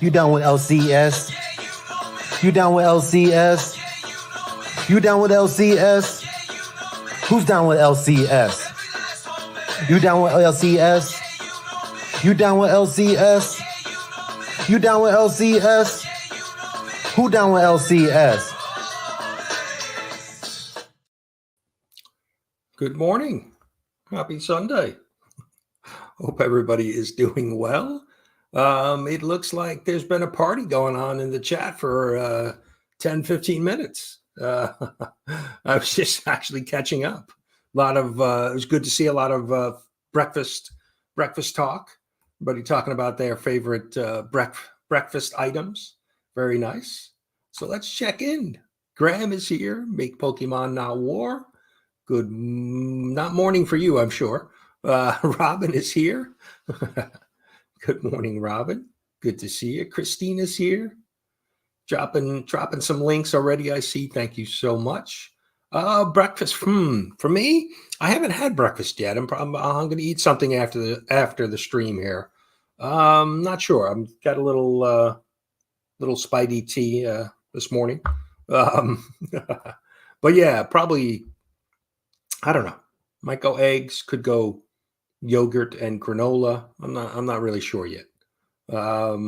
You down with LCS? You down with LCS? You down with LCS? Who's down with LCS? You down with LCS? You down with LCS? You down with LCS? Who down with LCS? Good morning. Happy Sunday. Hope everybody is doing well. It looks like there's been a party going on in the chat for 10, 15 minutes. I was just actually catching up. A lot of, it was good to see a lot of breakfast talk. Everybody talking about their favorite breakfast items. Very nice. So let's check in. Graham is here. Make Pokemon Not War. Good, not morning for you, I'm sure. Robin is here. Good morning, Robin. Good to see you. Christina's here. Dropping some links already, I see. Thank you so much. Breakfast. For me, I haven't had breakfast yet. I'm going to eat something after the stream here. Not sure. I'm got a little Spidey tea this morning. But yeah, probably. I don't know. Might go eggs. Could go yogurt and granola. I'm not really sure yet. Saw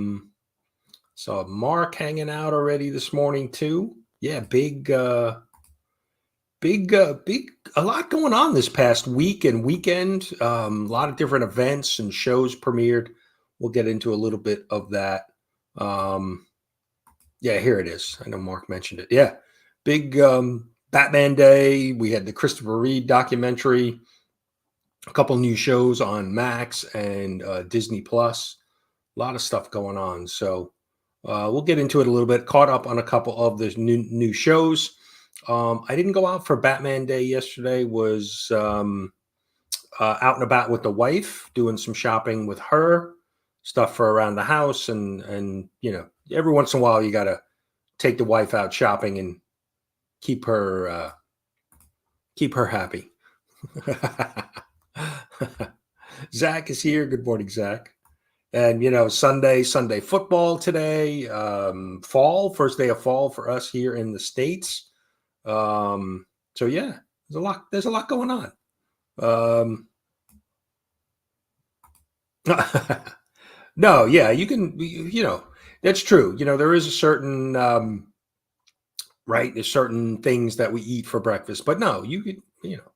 Mark hanging out already this morning too. Yeah, big, a lot going on this past week and weekend. A lot of different events and shows premiered. We'll get into a little bit of that. Yeah, here it is. I know Mark mentioned it. Yeah, big Batman Day. We had the Christopher Reeve documentary. A couple new shows on Max and Disney Plus. A lot of stuff going on. So we'll get into it a little bit. Caught up on a couple of the new shows. I didn't go out for Batman Day yesterday. Was out and about with the wife, doing some shopping with her, stuff for around the house, and you know, every once in a while you got to take the wife out shopping and keep her happy. Zach is here. Good morning, Zach. And you know, Sunday football today. First day of fall for us here in the States. So yeah, there's a lot going on. No, yeah, you can, you know, that's true. You know, there is a certain right, there's certain things that we eat for breakfast, but no, you could, you know,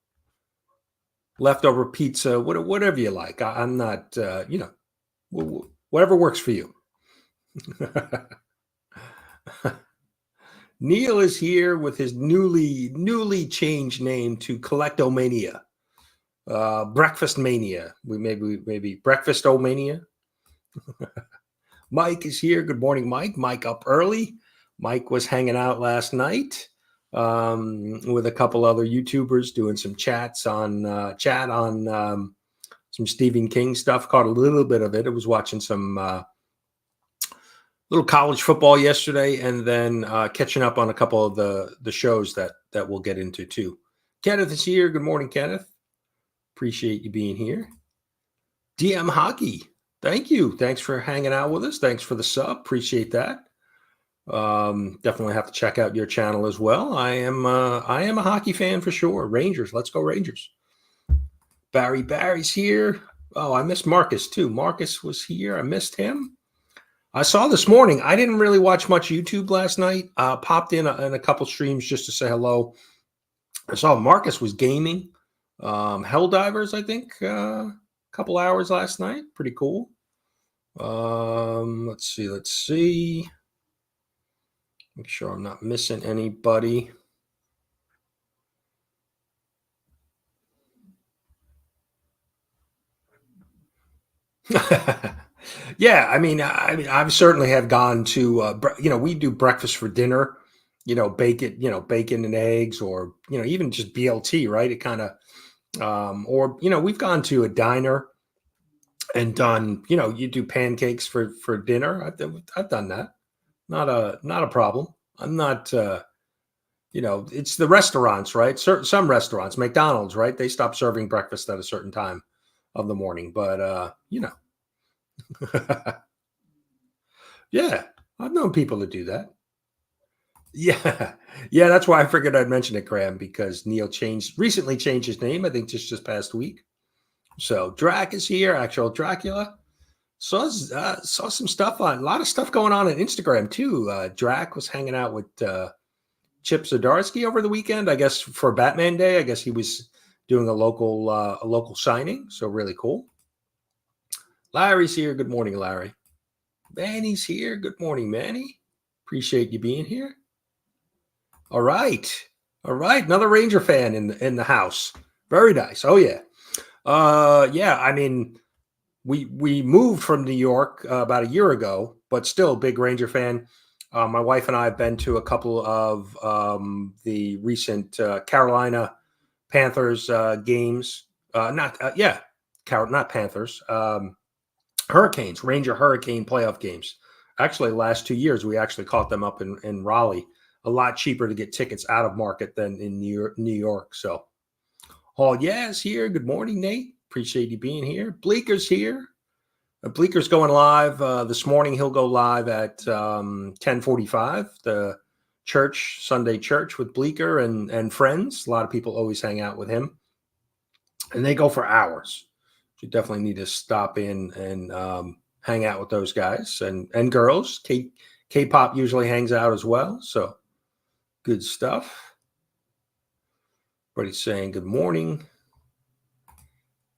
leftover pizza, whatever you like. I'm not, you know, whatever works for you. Neil is here with his newly changed name to Collectomania, Breakfast Mania. Maybe Breakfast-O-Mania. Mike is here. Good morning, Mike. Mike up early. Mike was hanging out last night with a couple other YouTubers doing some chat on some Stephen King stuff. Caught a little bit of it. I was watching some little college football yesterday, and then catching up on a couple of the shows that we'll get into too. Kenneth is here. Good morning, Kenneth. Appreciate you being here. DM Hockey. Thank you. Thanks for hanging out with us. Thanks for the sub. Appreciate that. Definitely have to check out your channel as well. I am a hockey fan for sure. Rangers. Let's go Rangers. Barry's here. Oh, I missed Marcus too. Marcus was here. I missed him. I saw this morning. I didn't really watch much YouTube last night. Popped in a couple streams just to say hello. I saw Marcus was gaming. Helldivers, I think, a couple hours last night. Pretty cool. Let's see. Make sure I'm not missing anybody. Yeah, I mean, I've certainly have gone to, you know, we do breakfast for dinner, you know, bacon and eggs, or, you know, even just BLT, right? It kind of, or, you know, we've gone to a diner and done, you know, you do pancakes for dinner. I've done that. Not a problem. I'm not, you know, it's the restaurants, right? Some restaurants, McDonald's, right? They stop serving breakfast at a certain time of the morning, but, you know. Yeah, I've known people to do that. Yeah, yeah, that's why I figured I'd mention it, Graham, because Neil recently changed his name. I think just this past week. So Drac is here, actual Dracula. Saw some stuff a lot of stuff going on Instagram too. Drac was hanging out with Chip Zdarsky over the weekend, I guess for Batman Day. I guess he was doing a local signing, so really cool. Larry's here. Good morning, Larry. Manny's here. Good morning, Manny. Appreciate you being here. All right. Another Ranger fan in the house. Very nice. Oh yeah. Yeah. I mean, we moved from New York about a year ago, but still big Ranger fan. My wife and I have been to a couple of the recent Carolina Panthers games. Not Panthers. Hurricanes, Ranger Hurricane playoff games. Actually, last 2 years, we actually caught them up in Raleigh. A lot cheaper to get tickets out of market than in New York. So, Hall, yes, here. Good morning, Nate. Appreciate you being here. Bleeker's here. Bleeker's going live this morning. He'll go live at 10:45. The Sunday church with Bleeker and friends. A lot of people always hang out with him, and they go for hours. You definitely need to stop in and hang out with those guys and girls. K-pop usually hangs out as well. So good stuff. Everybody's saying good morning.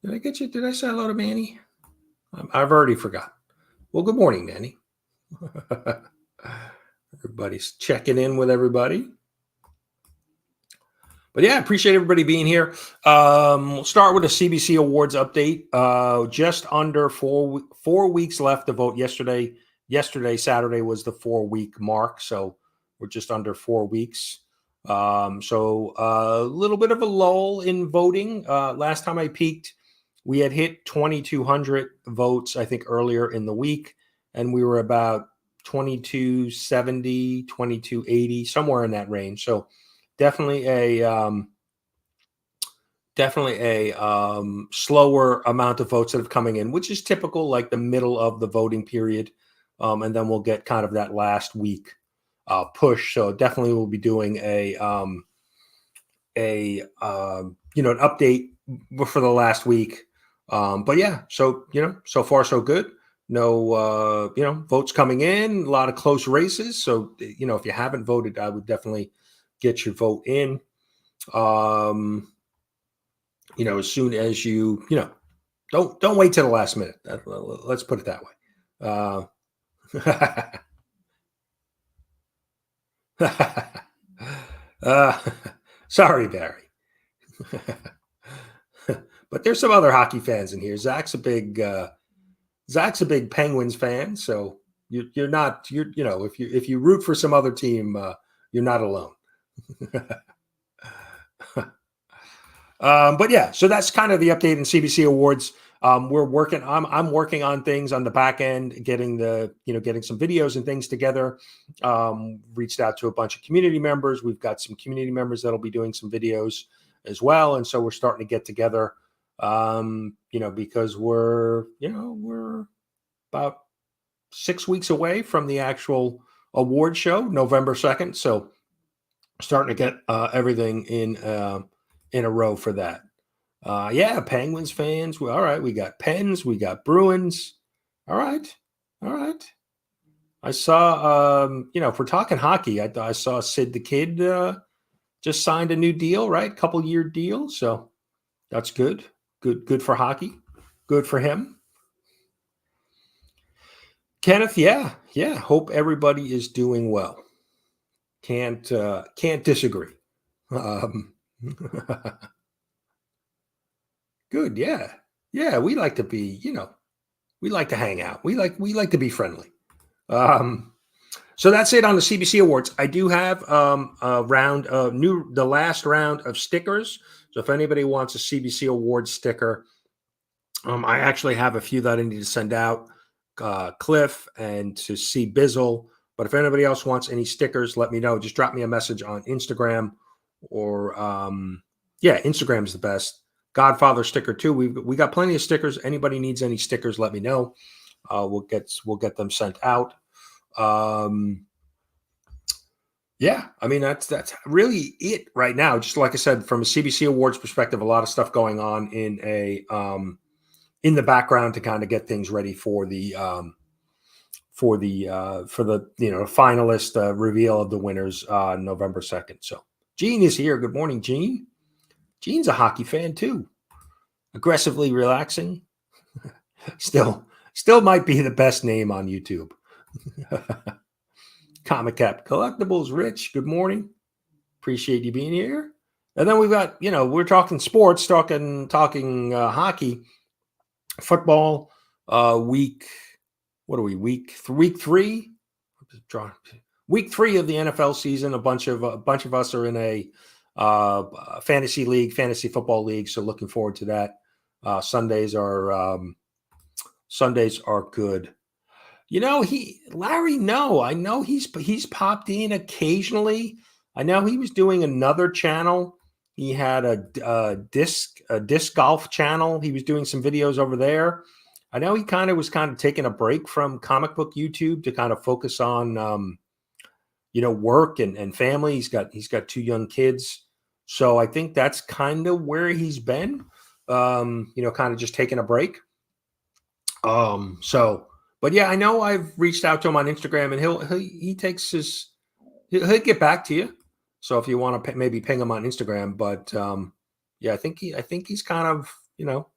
Did I get you? Did I say hello to Manny? I've already forgot. Well, good morning, Manny. Everybody's checking in with everybody. But yeah, appreciate everybody being here. We'll start with a CBC Awards update. Just under four weeks left to vote yesterday. Saturday, was the 4-week mark. So we're just under 4 weeks. So a little bit of a lull in voting. Last time I peeked, we had hit 2,200 votes, I think, earlier in the week. And we were about 2,270, 2,280, somewhere in that range. So definitely a slower amount of votes that have coming in, which is typical, like the middle of the voting period. And then we'll get kind of that last week push. So definitely we'll be doing an update for the last week. But yeah, so, so far so good. No, votes coming in, a lot of close races. So, if you haven't voted, I would definitely get your vote in. As soon as you, don't wait till the last minute. Let's put it that way. Sorry, Barry. But there's some other hockey fans in here. Zach's a big Penguins fan, so you're not if you root for some other team, you're not alone. But yeah, so that's kind of the update in CBC Awards. I'm working on things on the back end, getting some videos and things together. Reached out to a bunch of community members. We've got some community members that'll be doing some videos as well, and so we're starting to get together. Because we're about 6 weeks away from the actual award show, November 2nd. So starting to get everything in a row for that. Yeah, Penguins fans. All right, we got Pens, we got Bruins. All right. I saw, if we're talking hockey, I saw Sid the Kid just signed a new deal, right? Couple-year deal. So that's good. Good for hockey. Good for him. Kenneth, yeah. Hope everybody is doing well. Can't disagree. Good, yeah. Yeah, we like to be, we like to hang out. We like to be friendly. So that's it on the CBC Awards. I do have the last round of stickers. So if anybody wants a CBC Awards sticker, I actually have a few that I need to send out, Cliff and to C Bizzle. But if anybody else wants any stickers, let me know. Just drop me a message on Instagram or Instagram is the best. Godfather sticker too. We got plenty of stickers. Anybody needs any stickers, let me know. We'll get them sent out. Yeah, I mean, that's really it right now. Just like I said, from a CBC Awards perspective, a lot of stuff going on in the background to kind of get things ready for the finalist reveal of the winners November 2nd. So Gene is here. Good morning, Gene. Gene's a hockey fan too. Aggressively relaxing. Still might be the best name on YouTube. Comic Cap Collectibles, Rich, good morning. Appreciate you being here. And then we've got, we're talking sports, talking hockey, football, week. What are we? Week 3. Week 3 of the NFL season. A bunch of us are in a fantasy football league. So looking forward to that. Sundays are good. Larry, no, I know he's popped in occasionally. I know he was doing another channel. He had a disc golf channel. He was doing some videos over there. I know he was taking a break from comic book YouTube to kind of focus on, work and family. He's got 2 young kids. So I think that's kind of where he's been, kind of just taking a break. But yeah, I know I've reached out to him on Instagram, and he'll get back to you. So if you want to maybe ping him on Instagram, but yeah, I think he's kind of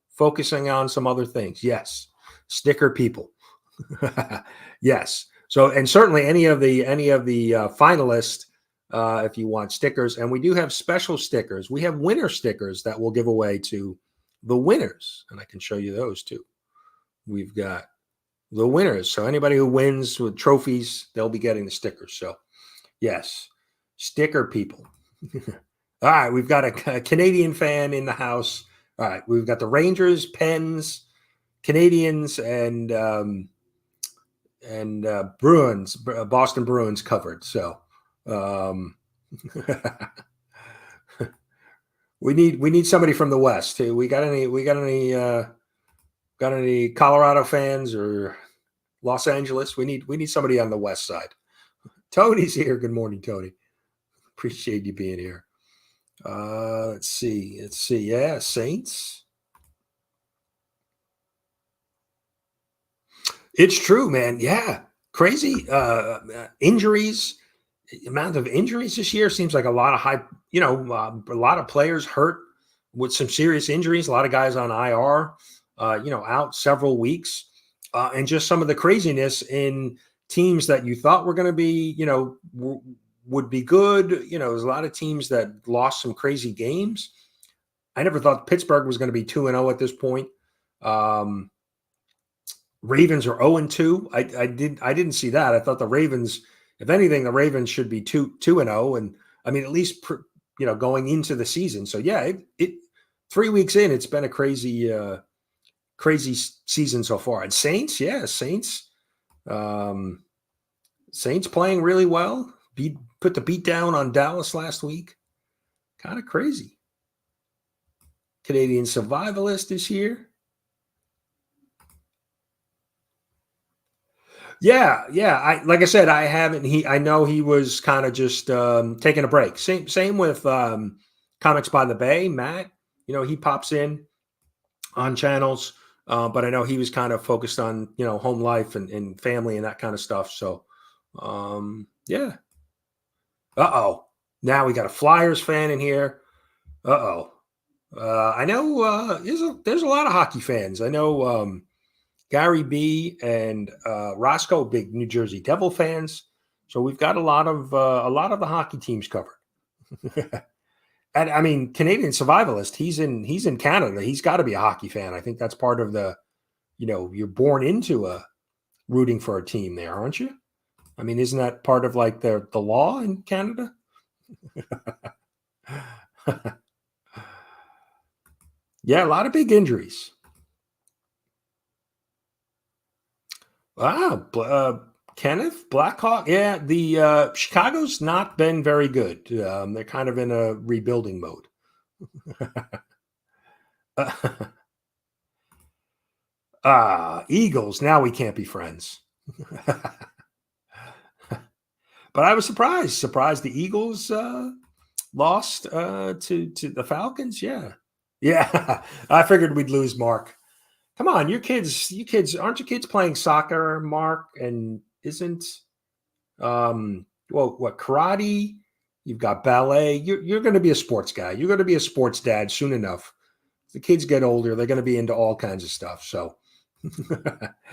focusing on some other things. Yes, sticker people. Yes. So, and certainly any of the finalists, if you want stickers, and we do have special stickers. We have winner stickers that we'll give away to the winners, and I can show you those too. We've got the winners. So anybody who wins with trophies, they'll be getting the stickers. So yes, sticker people. All right. We've got a Canadian fan in the house. All right. We've got the Rangers, Pens, Canadians, and Bruins, Boston Bruins covered. So we need somebody from the West. We got any Colorado fans or Los Angeles? We need somebody on the West side. Tony's here. Good morning, Tony. Appreciate you being here. Let's see. Yeah, Saints. It's true, man. Yeah, crazy injuries. The amount of injuries this year seems like a lot of a lot of players hurt with some serious injuries. A lot of guys on IR. Out several weeks, and just some of the craziness in teams that you thought were going to be, would be good. There's a lot of teams that lost some crazy games. I never thought Pittsburgh was going to be 2-0 at this point. Ravens are 0-2. I didn't see that. I thought the Ravens, if anything, the Ravens should be 2-0, and I mean at least going into the season. So yeah, it 3 weeks in, it's been a crazy season so far. And Saints, yeah, Saints playing really well. Put the beat down on Dallas last week. Kind of crazy. Canadian Survivalist is here. Yeah. Like I said, I haven't. I know he was kind of just taking a break. Same with Comics by the Bay. Matt, he pops in on channels. But I know he was kind of focused on, home life and family and that kind of stuff. So, yeah. Now we got a Flyers fan in here. I know there's a lot of hockey fans. I know Gary B and Roscoe, big New Jersey Devil fans. So we've got a lot of the hockey teams covered. And I mean, Canadian Survivalist, he's in Canada. He's got to be a hockey fan. I think that's part of the, you're born into rooting for a team there, aren't you? I mean, isn't that part of like the law in Canada? Yeah, a lot of big injuries. Wow, Kenneth Blackhawk. Yeah, the Chicago's not been very good. They're kind of in a rebuilding mode. Eagles. Now we can't be friends. but I was surprised the Eagles lost to the Falcons. Yeah. I figured we'd lose Mark. Come on, you kids, aren't your kids playing soccer, Mark? And isn't what karate? You've got ballet. You're going to be a sports guy. You're going to be a sports dad soon enough. The kids get older, they're going to be into all kinds of stuff. So,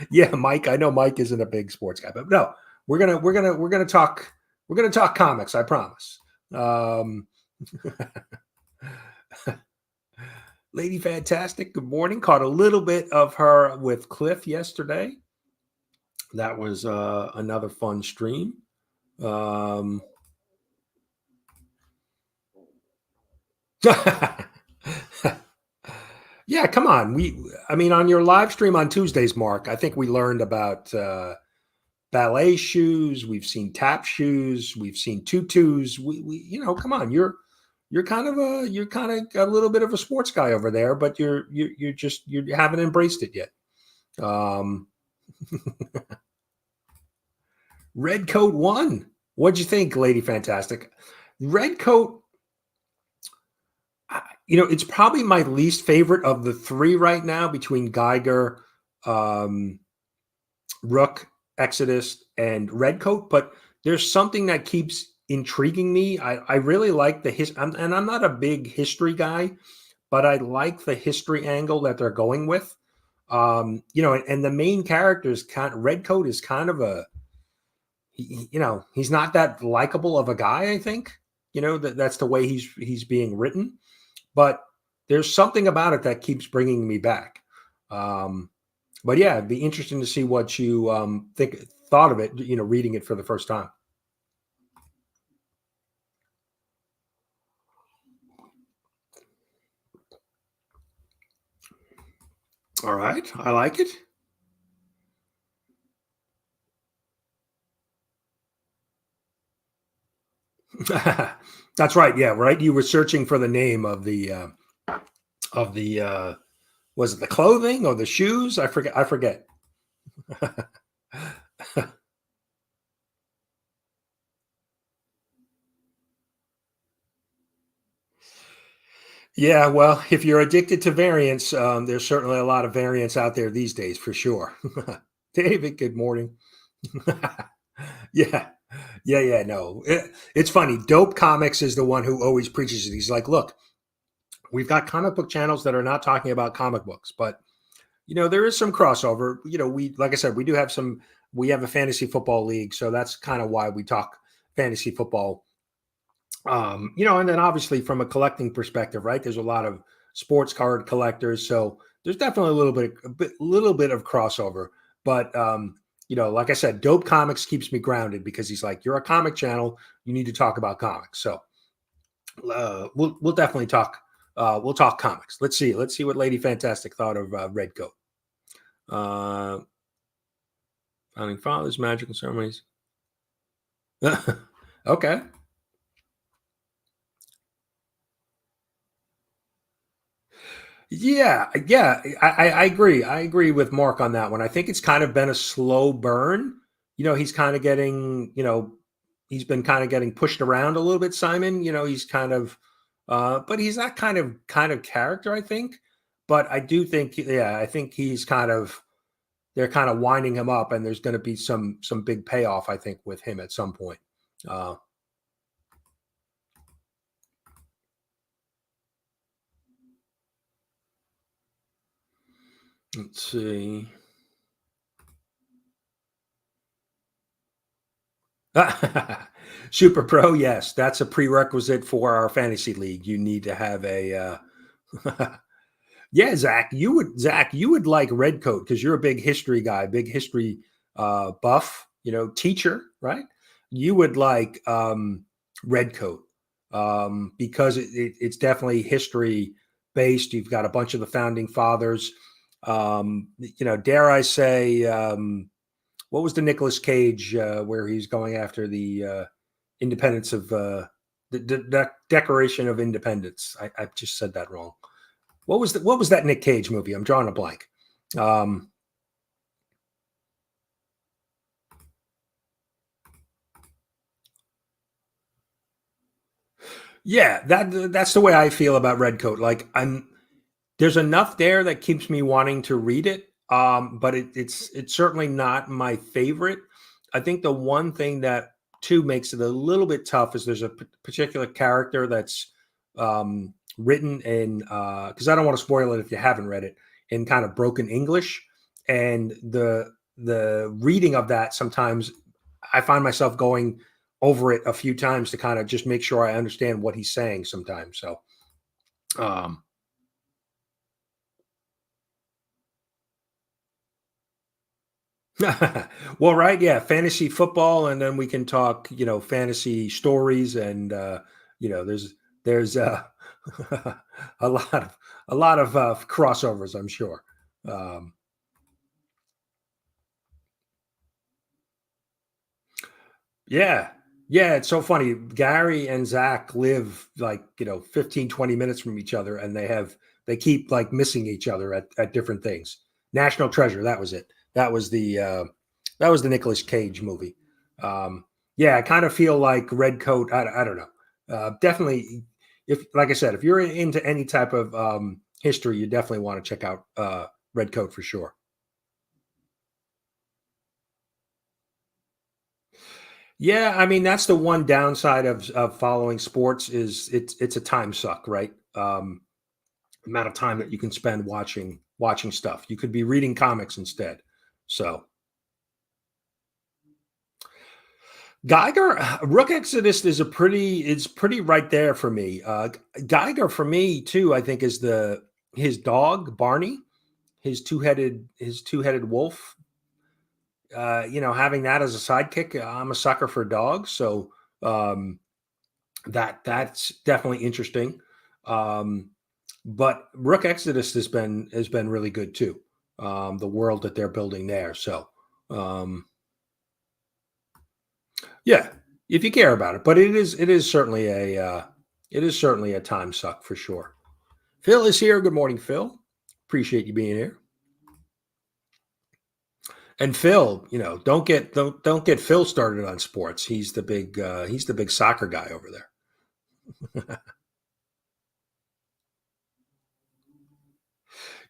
yeah, Mike. I know Mike isn't a big sports guy, but no, we're gonna talk comics. I promise. Lady Fantastic. Good morning. Caught a little bit of her with Cliff yesterday. That was another fun stream. Yeah, come on. I mean, on your live stream on Tuesdays, Mark, I think we learned about ballet shoes. We've seen tap shoes. We've seen tutus. We come on. You're kind of a little bit of a sports guy over there, but you haven't embraced it yet. Red Coat won. What'd you think, Lady Fantastic? Red Coat. It's probably my least favorite of the three right now between Geiger, Rook, Exodus, and Redcoat. But there's something that keeps intriguing me. I really like the history, and I'm not a big history guy, but I like the history angle that they're going with. And the main character is Redcoat is kind of he's not that likable of a guy. I think that's the way he's being written. But there's something about it that keeps bringing me back. But yeah, it'd be interesting to see what you thought of it, reading it for the first time. All right. I like it. That's right. Yeah. Right. You were searching for the name of the was it the clothing or the shoes? I forget. Yeah. Well, if you're addicted to variants, there's certainly a lot of variants out there these days for sure. David, good morning. Yeah. No, it's funny. Dope Comics is the one who always preaches it. He's like, look, we've got comic book channels that are not talking about comic books, but there is some crossover. Like I said, we have a fantasy football league, so that's kind of why we talk fantasy football. And then obviously from a collecting perspective, right? There's a lot of sports card collectors, so there's definitely a little bit of crossover, but like I said, Dope Comics keeps me grounded because he's like, you're a comic channel. You need to talk about comics. So we'll definitely talk. We'll talk comics. Let's see what Lady Fantastic thought of Red Coat. Founding Fathers, Magical Ceremonies. Okay. Yeah. I agree. I agree with Mark on that one. I think it's kind of been a slow burn. He's kind of getting, he's been kind of getting pushed around a little bit, Simon. He's kind of, but he's that kind of character, I think. But I do think, I think they're kind of winding him up, and there's going to be some big payoff, I think, with him at some point. Let's see. Super Pro, yes, that's a prerequisite for our fantasy league. You need to have a yeah, Zach, you would like Red Coat because you're a big history guy, big history buff, teacher, right? You would like Red Coat because it's definitely history based. You've got a bunch of the founding fathers. Dare I say, what was the Nicolas Cage where he's going after the independence of the Declaration of Independence? I just said that wrong. What was that Nick Cage movie? I'm drawing a blank. Yeah, that's the way I feel about Redcoat. Like there's enough there that keeps me wanting to read it. But it's certainly not my favorite. I think the one thing that too makes it a little bit tough is there's a particular character that's written in because I don't want to spoil it if you haven't read it, in kind of broken English, and the reading of that sometimes I find myself going over it a few times to kind of just make sure I understand what he's saying sometimes. So, well, right. Yeah. Fantasy football. And then we can talk, fantasy stories and, there's a lot of crossovers, I'm sure. Yeah. Yeah. It's so funny. Gary and Zach live like, 15, 20 minutes from each other, and they keep like missing each other at different things. National Treasure. That was it. That was the Nicolas Cage movie. Yeah. I kind of feel like Redcoat. I don't know. Definitely. Like I said, if you're into any type of history, you definitely want to check out Redcoat for sure. Yeah, I mean that's the one downside of following sports is it's a time suck, right? Amount of time that you can spend watching stuff. You could be reading comics instead. So Geiger Rook Exodus is it's pretty right there for me. Geiger for me too, I think is his dog Barney, his two-headed wolf. Having that as a sidekick, I'm a sucker for dogs, so that's definitely interesting. But Rook Exodus has been really good too. The world that they're building there. So yeah, if you care about it, but it is certainly a time suck for sure. Phil is here. Good morning, Phil. Appreciate you being here. And Phil, don't get Phil started on sports. He's the big soccer guy over there.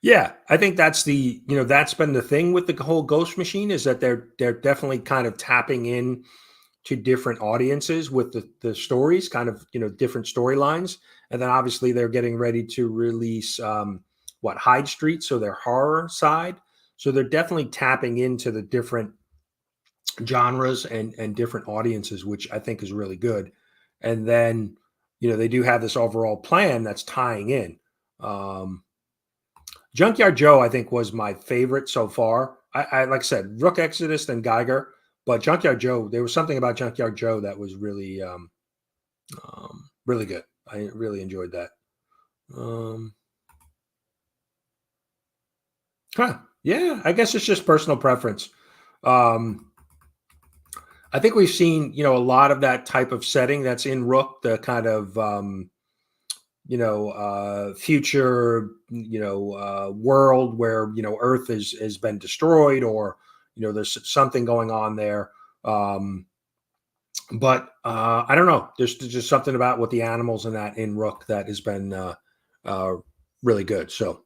Yeah, I think that's that's been the thing with the whole Ghost Machine is that they're definitely kind of tapping in to different audiences with the stories, kind of different storylines, and then obviously they're getting ready to release Hyde Street, so their horror side. So they're definitely tapping into the different genres and different audiences, which I think is really good. And then, they do have this overall plan that's tying in. Junkyard Joe, I think, was my favorite so far. I like I said, Rook Exodus and Geiger, but Junkyard Joe, there was something about Junkyard Joe that was really, really good. I really enjoyed that. Yeah, I guess it's just personal preference. I think we've seen, a lot of that type of setting that's in Rook, the kind of, future, world where, Earth has been destroyed or, there's something going on there. But I don't know. There's just something about what the animals in Rook that has been really good. So.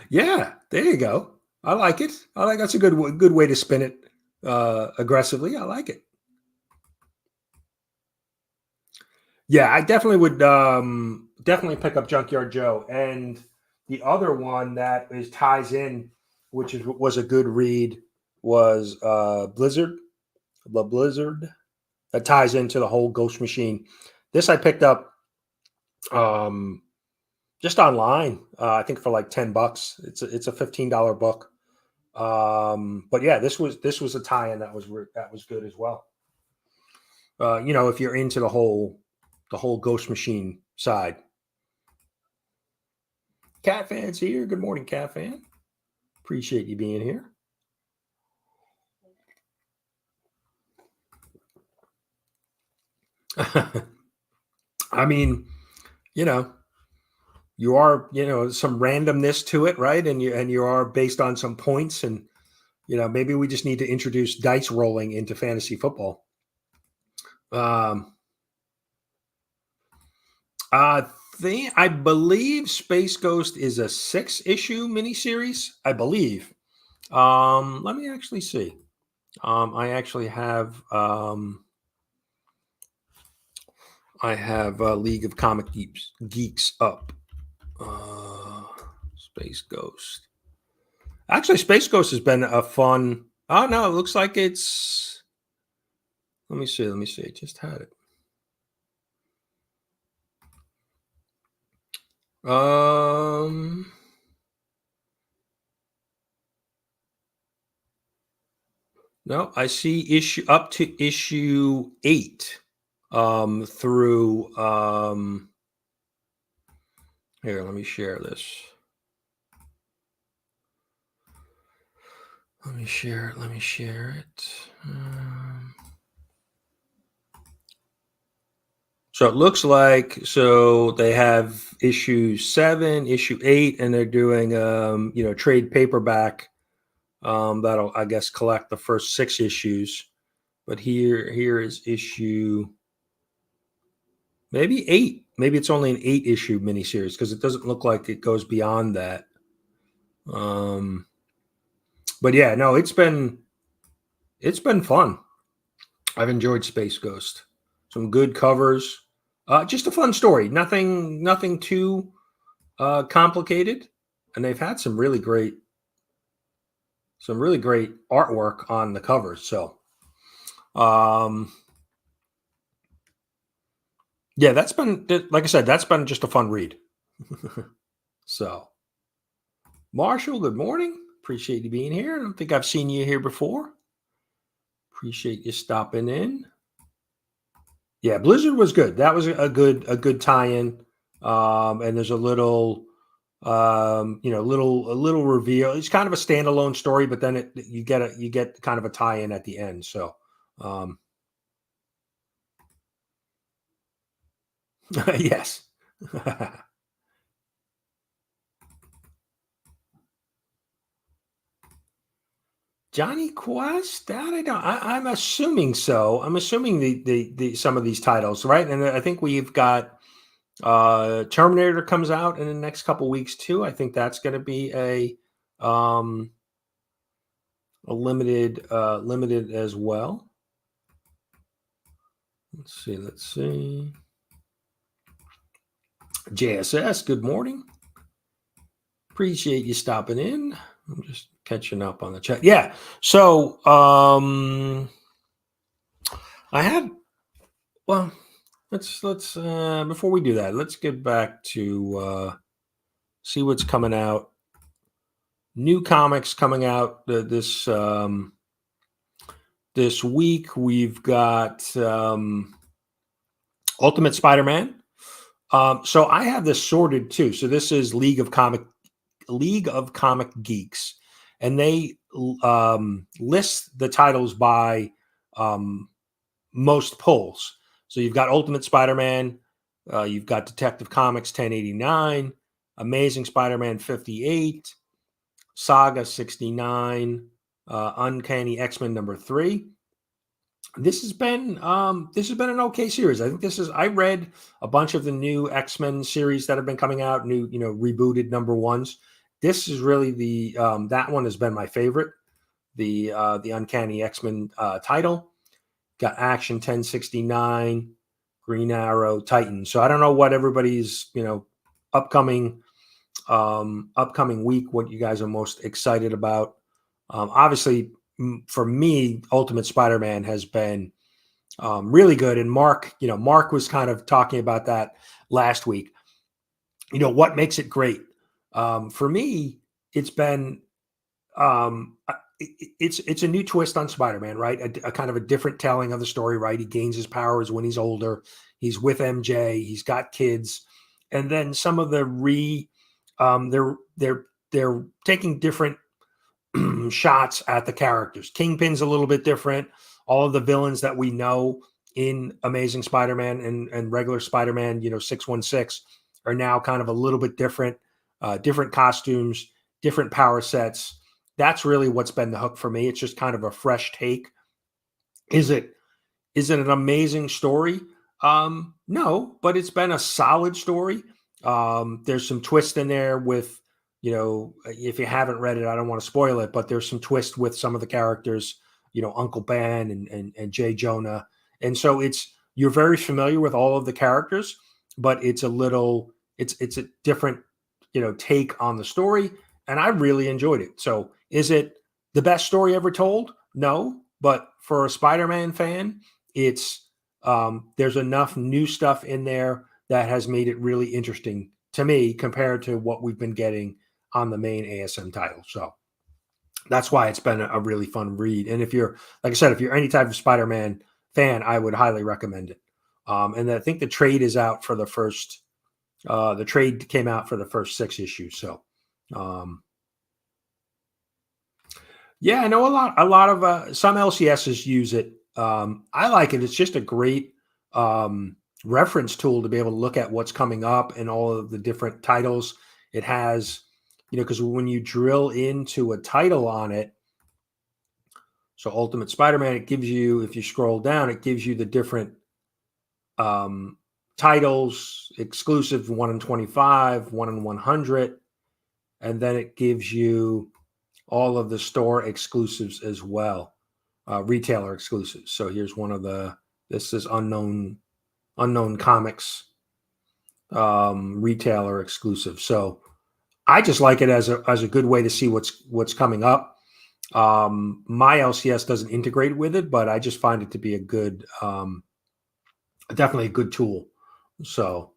Yeah, there you go. I like it. That's a good way to spin it aggressively. I like it. Yeah, I definitely would definitely pick up Junkyard Joe. And the other one that ties in, which was a good read, was Blizzard. The Blizzard that ties into the whole Ghost Machine. This I picked up just online. I think for like $10. It's a $15 book. But yeah, this was a tie-in that was good as well. If you're into the whole Ghost Machine side. CatFan's here. Good morning, CatFan. Appreciate you being here. I mean, you are, some randomness to it, right? And you are based on some points, and maybe we just need to introduce dice rolling into fantasy football. I believe Space Ghost is a 6-issue miniseries. I believe. Let me actually see. I actually have. I have League of Comic Geeks up. Space Ghost. Actually, Space Ghost has been a fun. Oh no, it looks like it's. Let me see. I just had it. No, I see up to issue 8 through here, let me share this. Let me share it. So it looks like they have issue 7, issue 8, and they're doing trade paperback. That'll, I guess, collect the first 6 issues. But here is issue maybe 8. Maybe it's only an 8-issue miniseries because it doesn't look like it goes beyond that. But yeah, no, it's been fun. I've enjoyed Space Ghost. Some good covers. Just a fun story. Nothing too complicated. And they've had some really great artwork on the covers. So, yeah, that's been, like I said, that's been just a fun read. So, Marshall, good morning. Appreciate you being here. I don't think I've seen you here before. Appreciate you stopping in. Yeah, Blizzard was good. That was a good tie-in. And there's a little little reveal. It's kind of a standalone story, but then you get kind of a tie-in at the end. So, yes. Johnny Quest? That I don't. I'm assuming so. I'm assuming the some of these titles, right? And I think we've got Terminator comes out in the next couple weeks too. I think that's going to be a limited as well. Let's see. JSS, good morning. Appreciate you stopping in. I'm just catching up on the chat. Yeah. So I had let's before we do that, let's get back to see what's coming out. New comics coming out this week. We've got Ultimate Spider-Man. So I have this sorted too. So this is League of Comic Geeks, and they list the titles by most pulls. So you've got Ultimate Spider-Man, you've got Detective Comics 1089, Amazing Spider-Man 58, Saga 69, Uncanny X-Men number 3. This has been an okay series. I think I read a bunch of the new X-Men series that have been coming out, new rebooted number 1s. This is really that one has been my favorite. The Uncanny X-Men title. Got Action 1069, Green Arrow, Titan. So I don't know what everybody's upcoming week, what you guys are most excited about. Obviously, for me, Ultimate Spider-Man has been really good. And Mark was kind of talking about that last week. What makes it great? For me, it's been it's a new twist on Spider-Man, right? A kind of a different telling of the story, right? He gains his powers when he's older. He's with MJ. He's got kids, and then some of the they're taking different shots at the characters. Kingpin's a little bit different. All of the villains that we know in Amazing Spider-Man and regular Spider-Man, 616, are now kind of a little bit different. Different costumes, different power sets. that's really what's been the hook for me. It's just kind of a fresh take. Is it an amazing story? No, but it's been a solid story. There's some twist in there with, you know, if you haven't read it, I don't want to spoil it, but there's some twist with some of the characters, you know, Uncle Ben and Jay Jonah. And so you're very familiar with all of the characters, but it's a different, you know, take on the story. And I really enjoyed it. So is it the best story ever told? No, but for a Spider-Man fan, it's there's enough new stuff in there that has made it really interesting to me compared to what we've been getting on the main ASM title. So that's why it's been a really fun read. And if you're, like I said, if you're any type of Spider-Man fan, I would highly recommend it. And I think the trade is out for the first, the trade came out for the first 6 issues. So, yeah, I know a lot of some LCSs use it. I like it. It's just a great reference tool to be able to look at what's coming up and all of the different titles. It has, you know, because when you drill into a title on it, so Ultimate Spider-Man, it gives you, if you scroll down, it gives you the different titles, exclusive 1 in 25, 1 in 100, and then it gives you all of the store exclusives as well, retailer exclusives. So here's one of this is unknown comics retailer exclusive. So I just like it as a good way to see what's coming up. My LCS doesn't integrate with it, but I just find it to be a good, definitely a good tool. So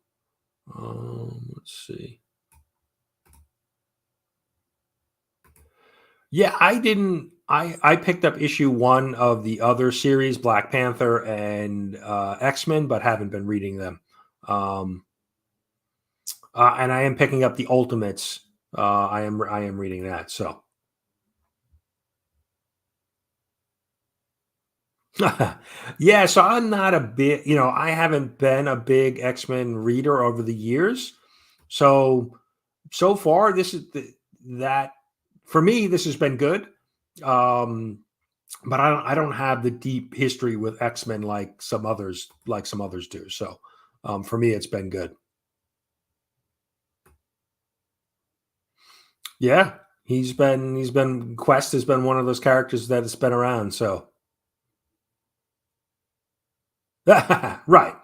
let's see. Yeah, I picked up issue 1 of the other series, Black Panther and X-Men, but haven't been reading them. And I am picking up the Ultimates. I am reading that. So, yeah. So I'm not a big, you know, I haven't been a big X-Men reader over the years. So far, this is that for me. This has been good. But I don't have the deep history with X-Men like some others do. So, for me, it's been good. Yeah, Quest has been one of those characters that has been around. So, right.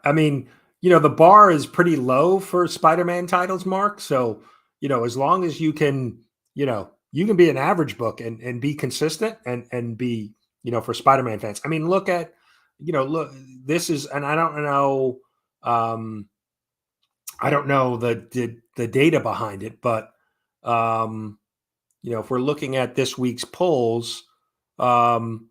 I mean, you know, the bar is pretty low for Spider-Man titles, Mark. So, you know, as long as you can, you know, you can be an average book and be consistent and be, you know, for Spider-Man fans. I mean, look, this is, and I don't know the data behind it, but you know, if we're looking at this week's polls, you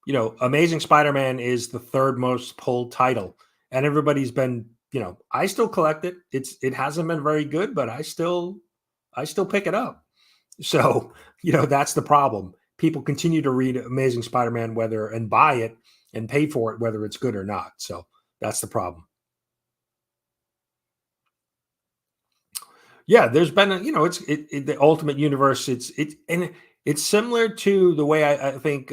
know, Amazing Spider-Man is the 3rd most pulled title, and everybody's been, you know, I still collect it. It hasn't been very good, but I still pick it up. So, you know, that's the problem. People continue to read Amazing Spider-Man and buy it and pay for it, whether it's good or not. So that's the problem. Yeah, there's been the Ultimate Universe. It's similar to the way I think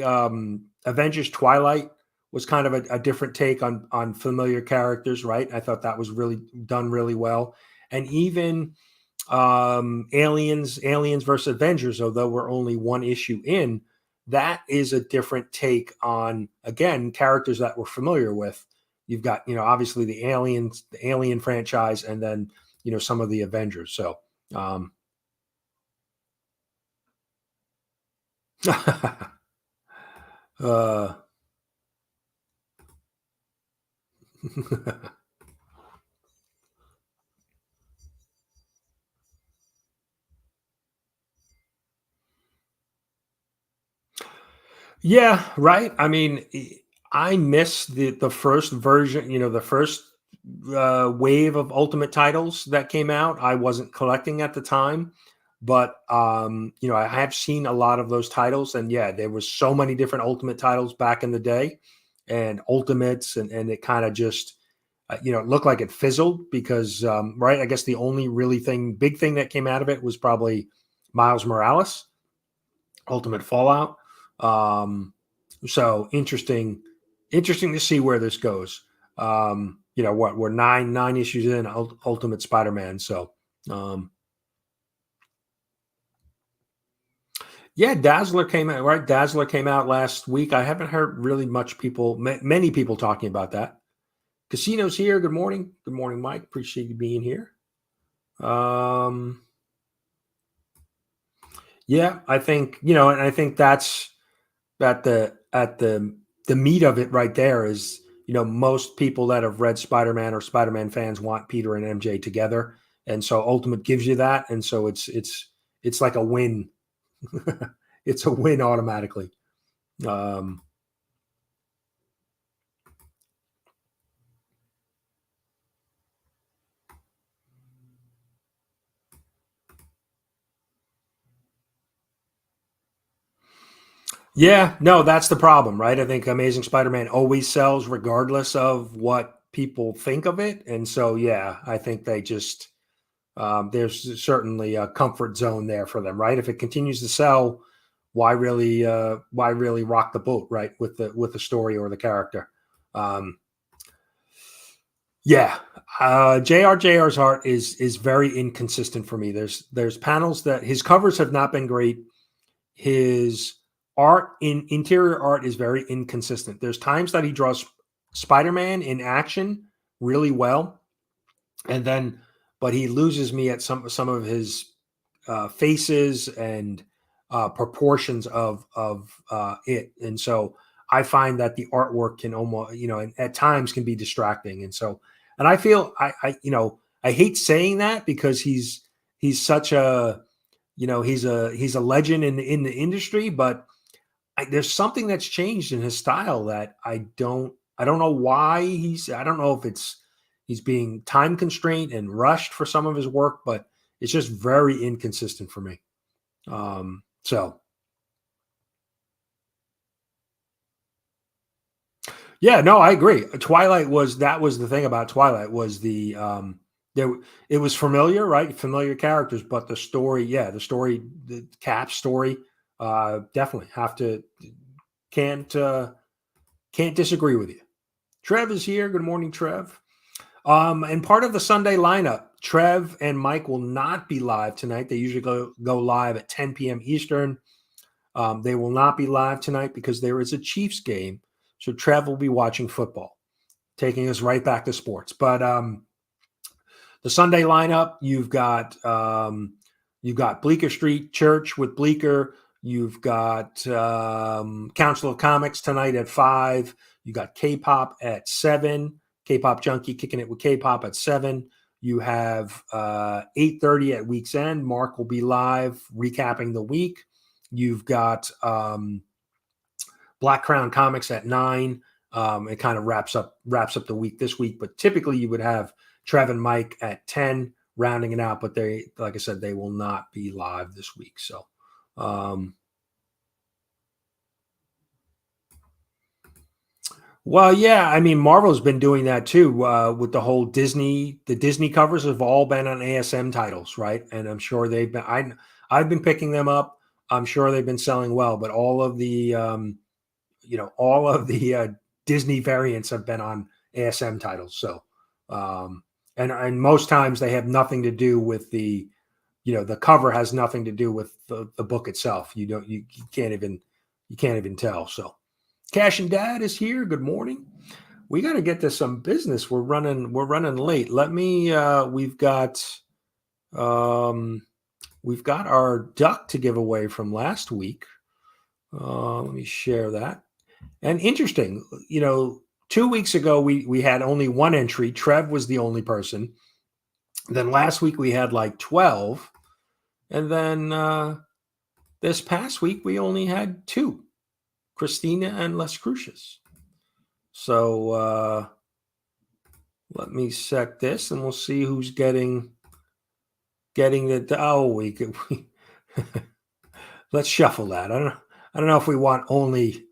Avengers Twilight was kind of a different take on familiar characters, right? I thought that was really done really well. And even Aliens versus Avengers, although we're only 1 issue in, that is a different take on, again, characters that we're familiar with. You've got, you know, obviously the Alien franchise, and then, you know, some of the Avengers. So, yeah, right. I mean, I miss the first version, you know, the first wave of Ultimate titles that came out. I wasn't collecting at the time, but you know, I have seen a lot of those titles, and yeah, there was so many different Ultimate titles back in the day, and Ultimates, and it kind of just you know, it looked like it fizzled because right, I guess the only really big thing that came out of it was probably Miles Morales. Ultimate Fallout. So interesting to see where this goes. We're nine issues in Ultimate Spider-Man. So, yeah, Dazzler came out, right? Dazzler came out last week. I haven't heard really many people talking about that. Casino's here. Good morning. Good morning, Mike. Appreciate you being here. Yeah, I think, and I think that's at the meat of it right there is, most people that have read Spider-Man or Spider-Man fans want Peter and MJ together. And so Ultimate gives you that. And so it's like a win. It's a win automatically. Yeah, no, that's the problem, right? I think Amazing Spider-Man always sells regardless of what people think of it. And so, yeah, I think they just, there's certainly a comfort zone there for them, right? If it continues to sell, why really rock the boat, right? With the story or the character. JR's art is very inconsistent for me. There's panels that his covers have not been great. His interior art is very inconsistent. There's times that he draws Spider-Man in action really well, but he loses me at some of his faces and proportions of it, and so I find that the artwork can almost, at times can be distracting, and I feel I hate saying that because he's such a he's a legend in the industry, but there's something that's changed in his style that I don't know why I don't know if he's being time constrained and rushed for some of his work, but it's just very inconsistent for me. So yeah, no, I agree. Twilight was the thing about Twilight was the it was familiar, right? Familiar characters, but the story, the Cap story, definitely can't disagree with you. Trev is here. Good morning, Trev. And part of the Sunday lineup, Trev and Mike will not be live tonight. They usually go live at 10 p.m. Eastern. They will not be live tonight because there is a Chiefs game. So Trev will be watching football, taking us right back to sports. But the Sunday lineup, you've got Bleecker Street Church with Bleecker. You've got Council of Comics tonight at 5. You got K-pop at 7. K-pop Junkie kicking it with K-pop at 7. You have 8:30 at week's end. Mark will be live recapping the week. You've got Black Crown Comics at 9. It kind of wraps up the week this week, but typically you would have Trev and Mike at 10, rounding it out. But they, like I said, they will not be live this week. So, well, yeah, I mean, Marvel's been doing that too with the whole Disney. The Disney covers have all been on ASM titles, right? And I'm sure they've been. I've been picking them up. I'm sure they've been selling well, but all of the Disney variants have been on ASM titles. So, and most times they have nothing to do with the cover has nothing to do with the book itself. You can't even tell. So, Cash and Dad is here. Good morning. We got to get to some business. We're running late. Let me. We've got our duck to give away from last week. Let me share that. And interesting, 2 weeks ago we had only one entry. Trev was the only person. Then last week we had like 12, and then this past week we only had 2. Christina and Les Crucius. So let me set this, and we'll see who's getting the. Oh, we let's shuffle that. I don't know if we want only.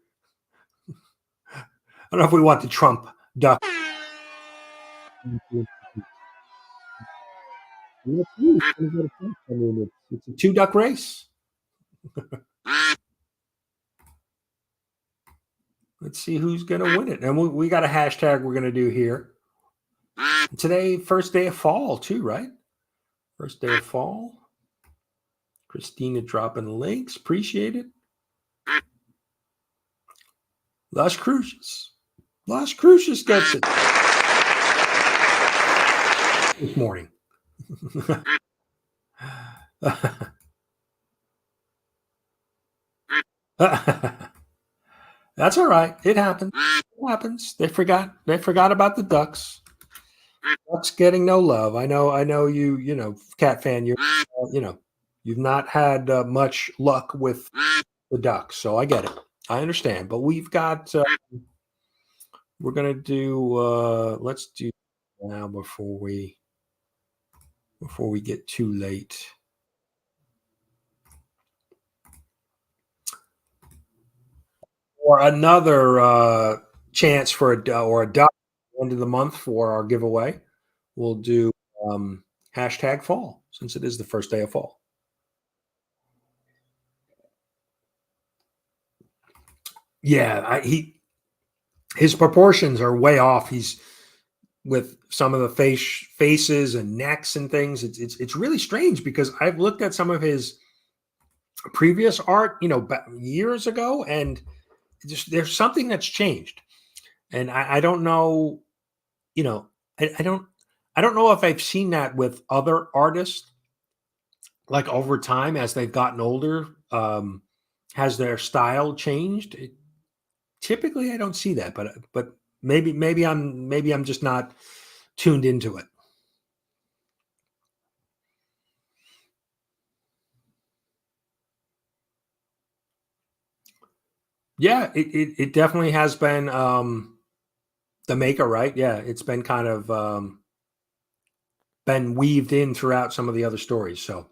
I don't know if we want the Trump duck. I mean, it's a 2 duck race. Let's see who's going to win it. And we got a hashtag we're going to do here. Today, first day of fall too, right? First day of fall. Christina dropping links. Appreciate it. Las Cruces. Las Cruces gets it this morning. That's all right. It happens. It happens. They forgot about the ducks. Ducks getting no love. I know you cat fan, you've not had much luck with the ducks, so I get it. I understand. But we've got we're gonna do let's do now before we get too late. Or another chance for a duck end of the month for our giveaway. We'll do hashtag fall since it is the first day of fall. Yeah, his proportions are way off. He's with some of the faces and necks and things. It's really strange because I've looked at some of his previous art, years ago, and there's something that's changed, and I don't know. I don't know if I've seen that with other artists, like over time as they've gotten older. Has their style changed? Typically, I don't see that, but maybe I'm just not tuned into it. Yeah, it definitely has been the maker, right? Yeah, it's been kind of been weaved in throughout some of the other stories. So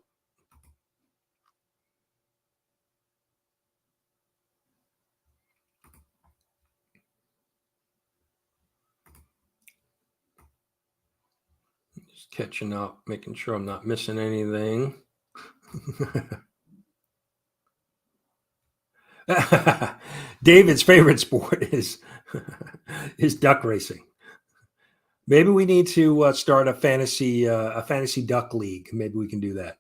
just catching up, making sure I'm not missing anything. David's favorite sport is duck racing. Maybe we need to start a fantasy duck league. Maybe we can do that.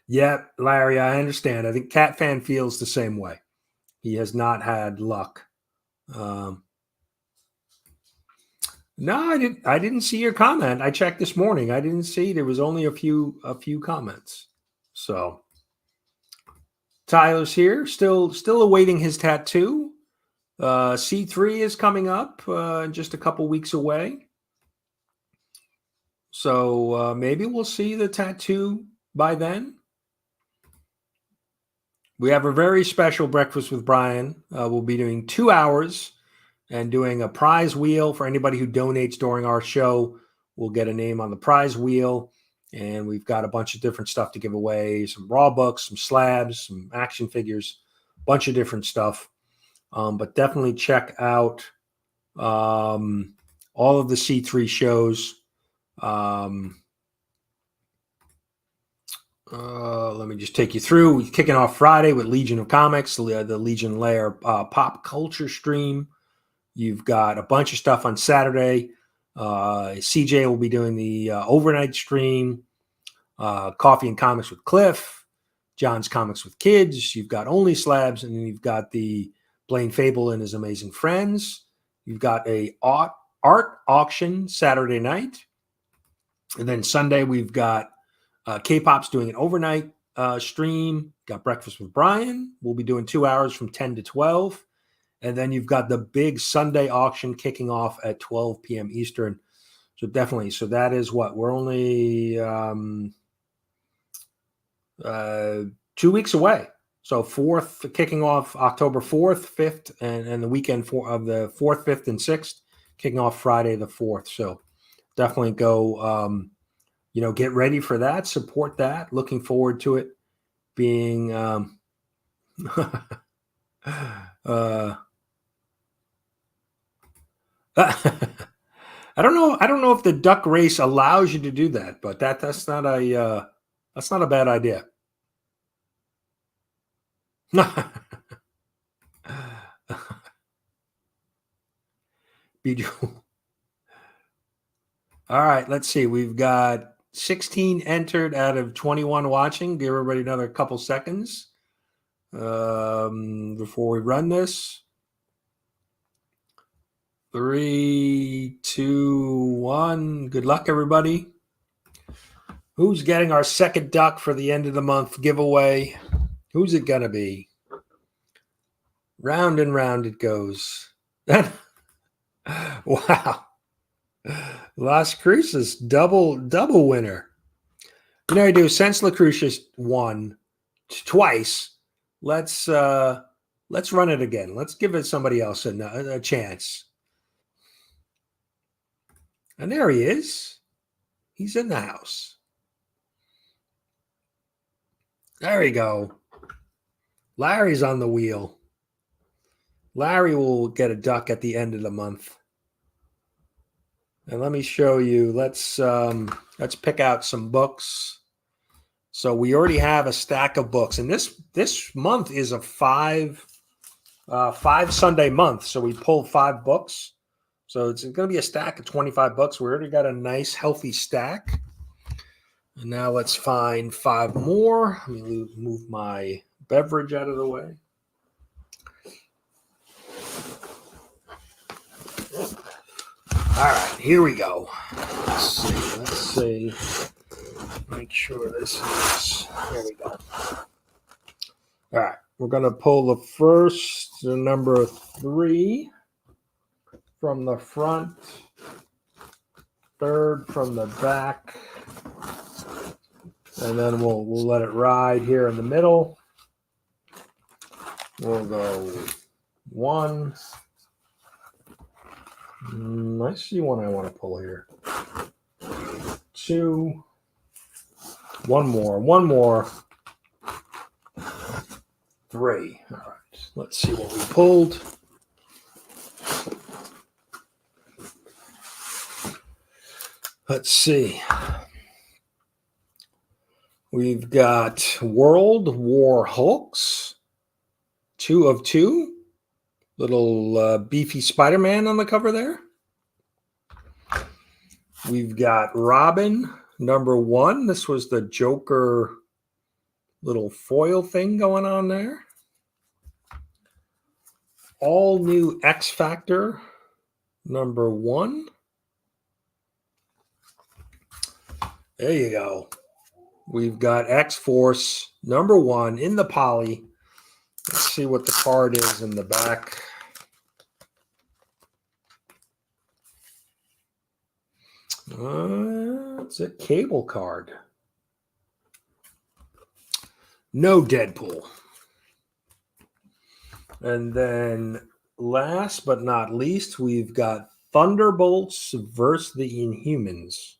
Yeah, Larry, I understand. I think CatFan feels the same way. He has not had luck. No, I didn't see your comment. I checked this morning. I didn't see. There was only a few comments. So Tyler's here, still awaiting his tattoo. C3 is coming up just a couple weeks away. So maybe we'll see the tattoo by then. We have a very special breakfast with Brian. We'll be doing 2 hours and doing a prize wheel for anybody who donates during our show. We'll get a name on the prize wheel. And we've got a bunch of different stuff to give away, some raw books, some slabs, some action figures, a bunch of different stuff. But definitely check out all of the C3 shows. Let me just take you through. We're kicking off Friday with Legion of Comics, the Legion Lair pop culture stream. You've got a bunch of stuff on Saturday. CJ will be doing the overnight stream. Coffee and Comics with Cliff. John's Comics with Kids. You've got Only Slabs, and then you've got the Blaine Fable and his amazing friends. You've got a art auction Saturday night. And then Sunday, we've got K-Pop's doing an overnight stream. Got Breakfast with Brian. We'll be doing 2 hours from 10 to 12. And then you've got the big Sunday auction kicking off at 12 p.m. Eastern. So definitely. So that is what? We're only 2 weeks away. So 4th, kicking off October 4th, 5th, and the weekend of the 4th, 5th, and 6th, kicking off Friday the 4th. So definitely go, get ready for that. Support that. Looking forward to it being I don't know if the duck race allows you to do that, but that's not a bad idea. Beautiful. All right, let's see. We've got 16 entered out of 21 watching. Give everybody another couple seconds before we run this. 3, 2, 1. Good luck, everybody. Who's getting our second duck for the end of the month giveaway? Who's it going to be? Round and round it goes. Wow. Las Cruces, double winner. You know, I do. Since Lucretius won twice, let's run it again. Let's give it somebody else a chance. And there he is. He's in the house. There we go. Larry's on the wheel. Larry will get a duck at the end of the month. And let me show you. Let's pick out some books. So we already have a stack of books, and this month is a five Sunday month. So we pulled 5 books. So it's going to be a stack of 25 books. We already got a nice healthy stack. And now let's find 5 more. Let me move my beverage out of the way. All right, here we go. Let's see. Make sure this is, there we go. All right, we're going to pull the first, number 3 from the front, 3rd from the back, and then we'll let it ride here in the middle. We'll go 1. I see one I want to pull here. 2. One more. 3. All right. Let's see what we pulled. Let's see. We've got World War Hulks. 2 of 2. Little beefy Spider-Man on the cover there. We've got Robin, number 1. This was the Joker little foil thing going on there. All new X Factor, number 1. There you go. We've got X-Force, number 1 in the poly. Let's see what the card is in the back. It's a cable card. No Deadpool. And then last but not least, we've got Thunderbolts versus the Inhumans.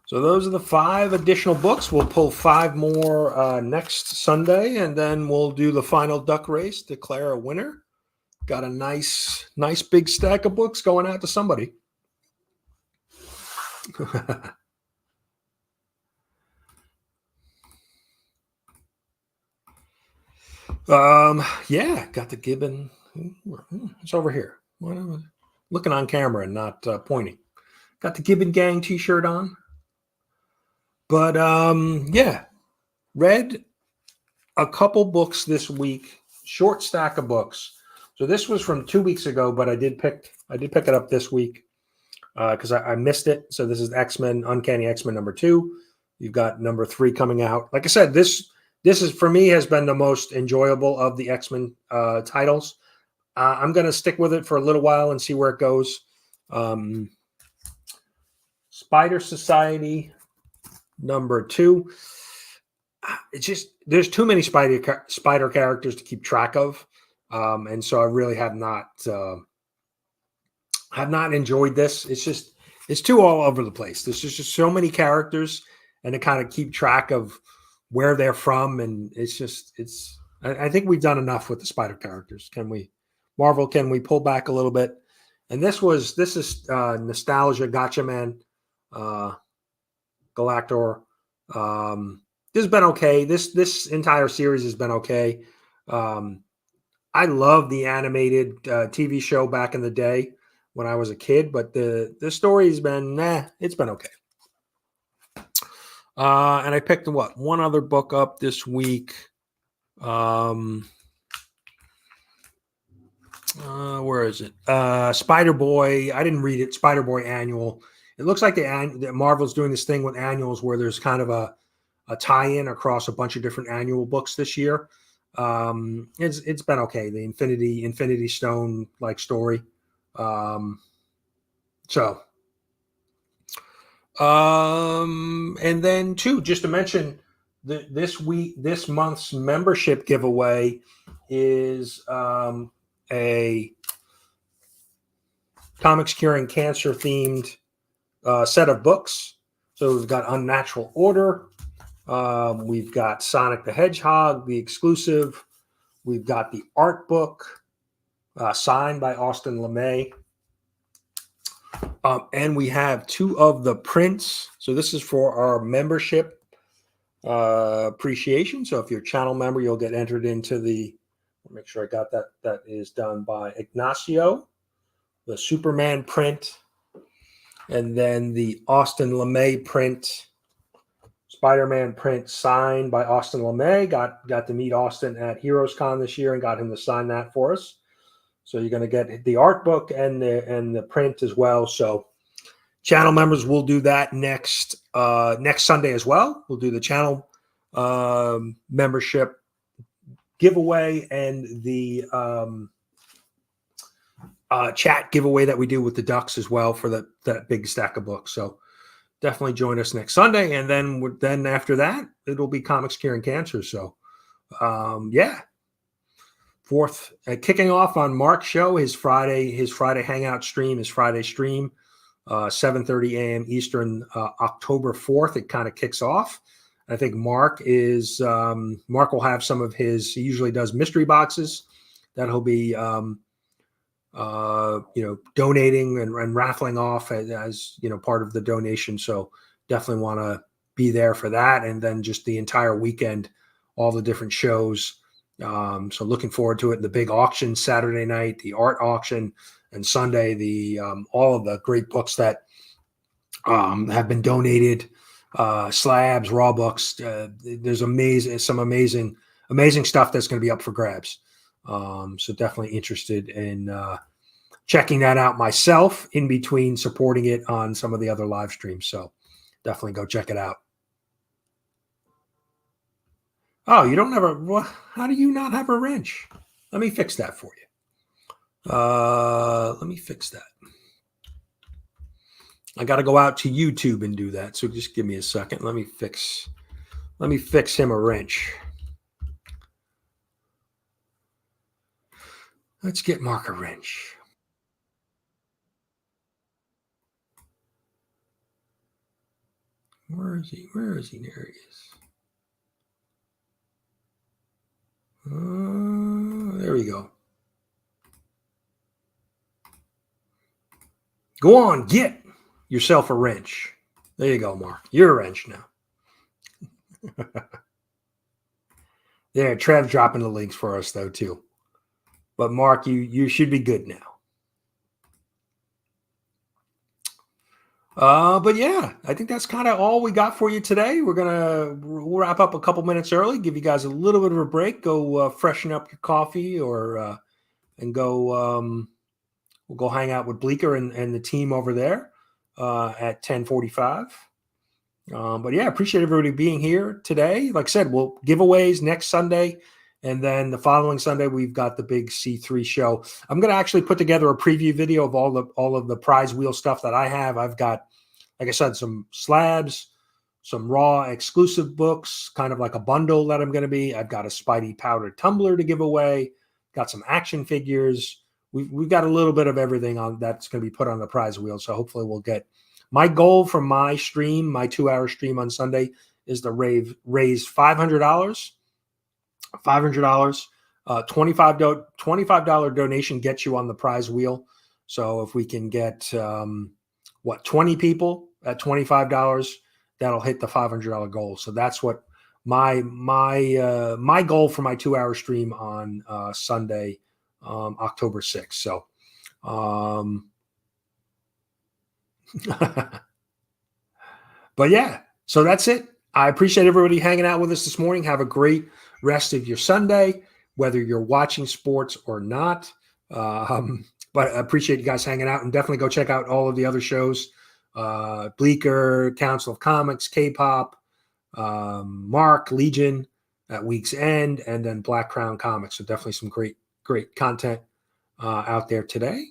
So those are the 5 additional books. We'll pull 5 more next Sunday, and then we'll do the final duck race, declare a winner. Got a nice big stack of books going out to somebody. Yeah, got the Gibbon. It's over here. Looking on camera and not pointing. Got the Gibbon Gang t-shirt on. But yeah, read a couple books this week, short stack of books. So this was from 2 weeks ago, but I did pick it up this week because I missed it. So this is X-Men, Uncanny X-Men number 2. You've got number 3 coming out. Like I said, this is for me has been the most enjoyable of the X-Men titles. I'm going to stick with it for a little while and see where it goes. Spider Society number 2. It's just there's too many spider characters to keep track of, and so I really have not enjoyed this. It's too all over the place. There's just so many characters, and to kind of keep track of where they're from, and I think we've done enough with the spider characters. Can we, Marvel? Can we pull back a little bit? And this is nostalgia, Gotcha Man. Galactor, this has been okay. This entire series has been okay. I love the animated TV show back in the day when I was a kid, but the story's been it's been okay. And I picked one other book up this week. Where is it? Spider Boy. I didn't read it. Spider Boy Annual. It looks like the Marvel's doing this thing with annuals where there's kind of a tie-in across a bunch of different annual books this year. It's been okay. The Infinity Stone like story. And then too, just to mention this month's membership giveaway is a Comics Curing Cancer themed set of books. So we've got Unnatural Order. We've got Sonic the Hedgehog, the exclusive. We've got the art book signed by Austin LeMay. And we have 2 of the prints. So this is for our membership appreciation. So if you're a channel member, you'll get entered into the, make sure I got that. That is done by Ignacio, the Superman print, and then the Austin LeMay print, Spider-Man print signed by Austin LeMay. Got to meet Austin at HeroesCon this year and got him to sign that for us. So you're going to get the art book and the print as well. So channel members will do that next Sunday as well. We'll do the channel membership giveaway and the chat giveaway that we do with the Ducks as well for that big stack of books. So definitely join us next Sunday, and then after that it'll be Comics Curing Cancer. So fourth, kicking off on Mark's show, his Friday hangout stream, his Friday stream, 7:30 a.m. Eastern, October 4th. It kind of kicks off. I think Mark will have some of his. He usually does mystery boxes that he'll be donating and raffling off as part of the donation. So definitely want to be there for that, and then just the entire weekend, all the different shows. So looking forward to it. The big auction Saturday night, the art auction, and Sunday, the all of the great books that have been donated, slabs, raw books. There's some amazing stuff that's going to be up for grabs. So definitely interested in checking that out myself in between supporting it on some of the other live streams. So definitely go check it out. Oh, you don't have how do you not have a wrench? Let me fix that for you. Let me fix that. I got to go out to YouTube and do that. So just give me a second. Let me fix him a wrench. Let's get Mark a wrench. Where is he? There he is. There we go. Go on, get yourself a wrench. There you go, Mark. You're a wrench now. There, Trev dropping the links for us, though, too. But, Mark, you should be good now. But, yeah, I think that's kind of all we got for you today. We'll wrap up a couple minutes early, give you guys a little bit of a break, go freshen up your coffee and go we'll go hang out with Bleecker and the team over there at 10:45. But, yeah, appreciate everybody being here today. Like I said, we'll giveaways next Sunday. And then the following Sunday, we've got the big C3 show. I'm going to actually put together a preview video of all of the prize wheel stuff that I have. I've got, like I said, some slabs, some raw exclusive books, kind of like a bundle that I'm going to be. I've got a Spidey powder tumbler to give away. Got some action figures. We've got a little bit of everything on that's going to be put on the prize wheel. So hopefully we'll get. My goal from my stream, my 2-hour stream on Sunday, is to raise $500. $500, $25 donation gets you on the prize wheel. So if we can get 20 people at $25, that'll hit the $500 goal. So that's what my goal for my 2-hour stream on Sunday, October 6th. So, but yeah, so that's it. I appreciate everybody hanging out with us this morning. Have a great rest of your Sunday, whether you're watching sports or not. But I appreciate you guys hanging out, and definitely go check out all of the other shows. Bleaker, Council of Comics, K-Pop, Mark, Legion at Week's End, and then Black Crown Comics. So definitely some great content out there today.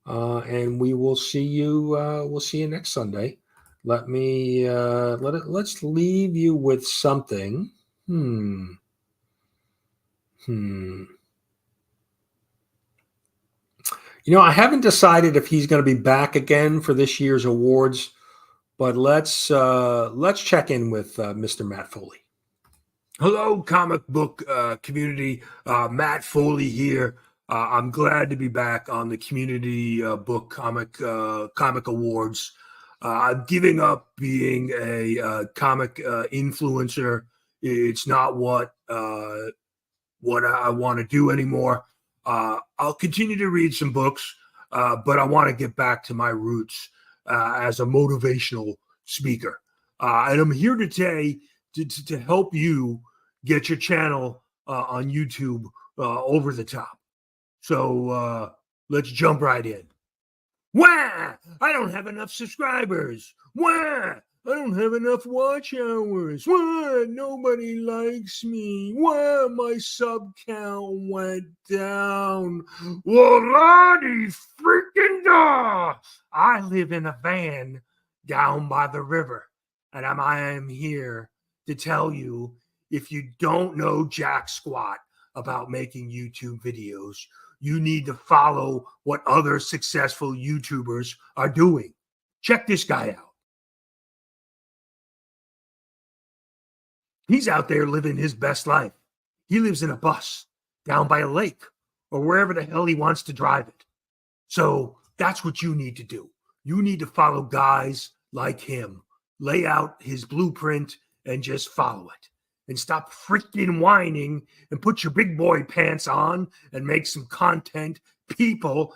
And we will see you. We'll see you next Sunday. Let's leave you with something. I haven't decided if he's going to be back again for this year's awards, but let's check in with Mr. Matt Foley. Hello, comic book community. Matt Foley here. I'm glad to be back on the Community Book Comic Awards. I'm giving up being a comic influencer. It's not what I want to do anymore. I'll continue to read some books, but I want to get back to my roots as a motivational speaker. And I'm here today to help you get your channel on YouTube over the top. So let's jump right in. Wah! I don't have enough subscribers. Wah! I don't have enough watch hours. Wah! Nobody likes me. Wah! My sub count went down. Lordy freaking da! I live in a van down by the river, and I am here to tell you, if you don't know jack squat about making YouTube videos, you need to follow what other successful YouTubers are doing. Check this guy out. He's out there living his best life. He lives in a bus down by a lake or wherever the hell he wants to drive it. So that's what you need to do. You need to follow guys like him. Lay out his blueprint and just follow it. And stop freaking whining and put your big boy pants on and make some content people